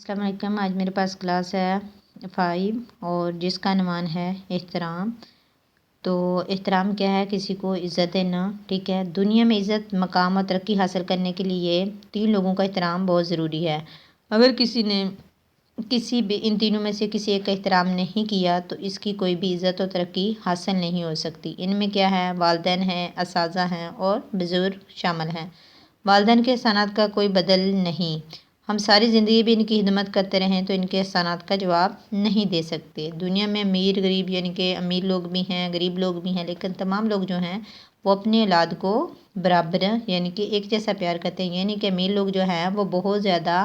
अस्सलाम वालेकुम। आज मेरे पास क्लास है 5 और जिसका عنوان है एहतराम। तो एहतराम क्या है? किसी को इज़्ज़त देना। ठीक है, दुनिया में इज़्ज़त, मकाम और तरक्की हासिल करने के लिए 3 लोगों का एहतराम बहुत ज़रूरी है। अगर किसी ने किसी भी इन तीनों में से किसी एक का एहतराम नहीं किया तो इसकी कोई भी इज़्ज़त और तरक्की हासिल नहीं हो सकती। इनमें क्या है? वालिदैन हैं, असातिज़ा हैं और बुज़ुर्ग शामिल हैं। वालिदैन के एहसानात का कोई बदल नहीं। हम सारी ज़िंदगी भी इनकी खिदमत करते रहें तो इनके एहसानात का जवाब नहीं दे सकते। दुनिया में अमीर गरीब यानी कि अमीर लोग भी हैं, गरीब लोग भी हैं, लेकिन तमाम लोग जो हैं वो अपनी औलाद को बराबर यानी कि एक जैसा प्यार करते हैं। यानी कि अमीर लोग जो हैं वो बहुत ज़्यादा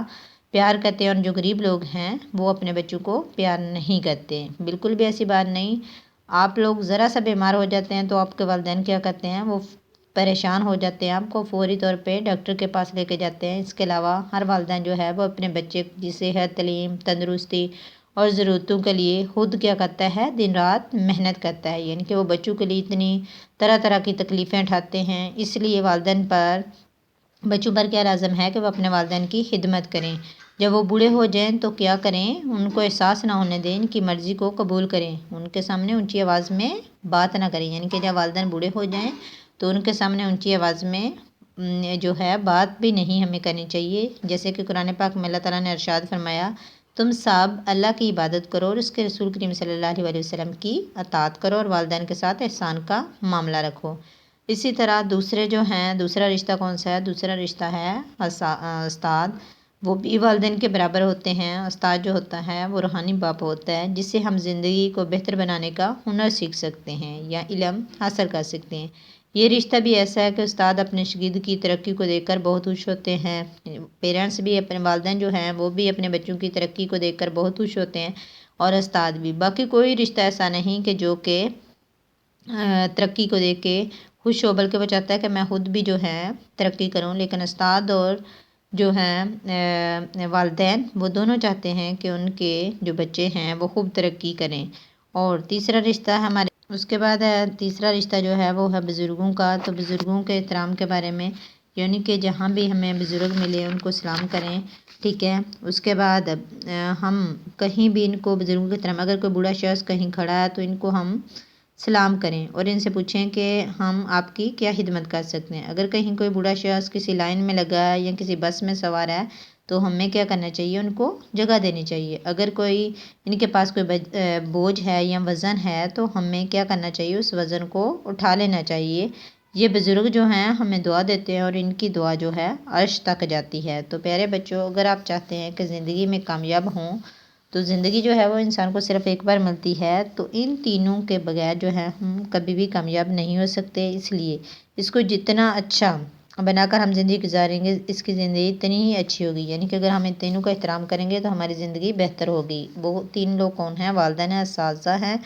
प्यार करते हैं और जो गरीब लोग हैं वो अपने बच्चों को प्यार नहीं करते। बिल्कुल भी ऐसी बात नहीं। आप लोग ज़रा सा बीमार हो जाते हैं तो आपके वालिदैन क्या करते हैं? वो परेशान हो जाते हैं, आपको फ़ौरी तौर पे डॉक्टर के पास लेके जाते हैं। इसके अलावा हर वालिदैन जो है वो अपने बच्चे की सेहत, तालीम, तंदुरुस्ती और ज़रूरतों के लिए खुद क्या करता है? दिन रात मेहनत करता है। यानी कि वो बच्चों के लिए इतनी तरह तरह की तकलीफ़ें उठाते हैं। इसलिए वालिदैन पर बच्चों पर क्या लाज़िम है कि वो अपने वालिदैन की खिदमत करें। जब वो बूढ़े हो जाएं तो क्या करें? उनको एहसास ना होने दें, इनकी मर्ज़ी को कबूल करें। उनके सामने ऊंची आवाज़ में बात ना करें। यानी कि जब वालिदैन बूढ़े हो जाएं तो उनके सामने ऊंची आवाज़ में जो है बात भी नहीं हमें करनी चाहिए। जैसे कि कुरान पाक में अल्लाह ताला ने इरशाद फरमाया, तुम सब अल्लाह की इबादत करो और उसके रसूल करीम सल्लल्लाहु अलैहि वसल्लम की अताअत करो और वालिदैन के साथ एहसान का मामला रखो। इसी तरह दूसरे जो हैं, दूसरा रिश्ता कौन सा है? दूसरा रिश्ता है उस्ताद। वो भी वालिदैन के बराबर होते हैं। उस्ताद जो होता है वो रूहानी बाप होता है जिससे हम ज़िंदगी को बेहतर बनाने का हुनर सीख सकते हैं या इल्म हासिल कर सकते हैं। ये रिश्ता भी ऐसा है कि उस्ताद अपने शागिर्द की तरक्की को देखकर बहुत खुश होते हैं। पेरेंट्स भी, अपने वालिदैन जो हैं वो भी अपने बच्चों की तरक्की को देखकर बहुत खुश होते हैं और उस्ताद भी। बाकी कोई रिश्ता ऐसा नहीं कि जो कि तरक्की को देख के खुश हो, बल्कि वो चाहता है कि मैं खुद भी जो है तरक्की करूं। लेकिन उस्ताद और जो हैं वालिदैन वो दोनों चाहते हैं कि उनके जो बच्चे हैं वो खूब तरक्की करें। और तीसरा रिश्ता हमारे उसके बाद है तीसरा रिश्ता जो है वो है बुज़ुर्गों का। तो बुज़ुर्गों के एहतराम के बारे में यानी कि जहाँ भी हमें बुज़ुर्ग मिले उनको सलाम करें। ठीक है, उसके बाद हम कहीं भी इनको बुज़ुर्गों के एहतराम, अगर कोई बूढ़ा शख्स कहीं खड़ा है तो इनको हम सलाम करें और इनसे पूछें कि हम आपकी क्या खिदमत कर सकते हैं। अगर कहीं कोई बूढ़ा शख्स किसी लाइन में लगा है या किसी बस में सवार है तो हमें क्या करना चाहिए? उनको जगह देनी चाहिए। अगर कोई इनके पास कोई बोझ है या वज़न है तो हमें क्या करना चाहिए? उस वज़न को उठा लेना चाहिए। ये बुज़ुर्ग जो हैं हमें दुआ देते हैं और इनकी दुआ जो है अर्श तक जाती है। तो प्यारे बच्चों, अगर आप चाहते हैं कि ज़िंदगी में कामयाब हों तो ज़िंदगी जो है वो इंसान को सिर्फ़ एक बार मिलती है, तो इन तीनों के बगैर जो है हम कभी भी कामयाब नहीं हो सकते। इसलिए इसको जितना अच्छा बनाकर हम ज़िंदगी गुजारेंगे, इसकी ज़िंदगी इतनी ही अच्छी होगी। यानी कि अगर हम इन तीनों का एहतराम करेंगे तो हमारी ज़िंदगी बेहतर होगी। वो 3 लोग कौन हैं? वालिदैन हैं, असातिज़ा हैं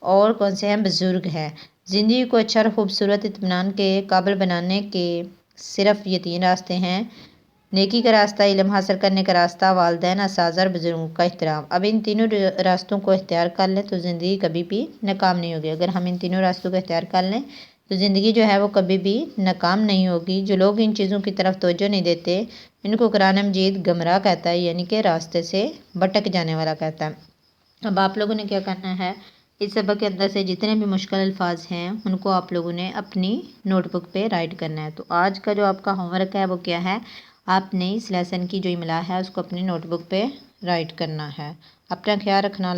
और कौन से हैं? बुज़ुर्ग हैं। ज़िंदगी को अच्छा और खूबसूरत इत्मीनान के काबिल बनाने के सिर्फ़ ये 3 रास्ते हैं। नेकी का रास्ता, इल्म हासिल करने का रास्ता, वालिदैन, असातिज़ा और बुज़ुर्गों का एहतराम। अब इन तीनों रास्तों को इख्तियार कर लें तो ज़िंदगी कभी भी नाकाम नहीं होगी। अगर हम इन तीनों रास्तों को इख्तियार कर लें तो ज़िंदगी जो है वो कभी भी नाकाम नहीं होगी। जो लोग इन चीज़ों की तरफ तवज्जो नहीं देते इनको कुरान मजीद गमराह कहता है, यानी कि रास्ते से भटक जाने वाला कहता है। अब आप लोगों ने क्या करना है? इस सबक के अंदर से जितने भी मुश्किल अल्फाज हैं उनको आप लोगों ने अपनी नोटबुक पे राइट करना है। तो आज का जो आपका होमवर्क है वो क्या है? आपने इस लेसन की जो इमला है उसको अपनी नोटबुक पे राइट करना है। अपना ख्याल रखना।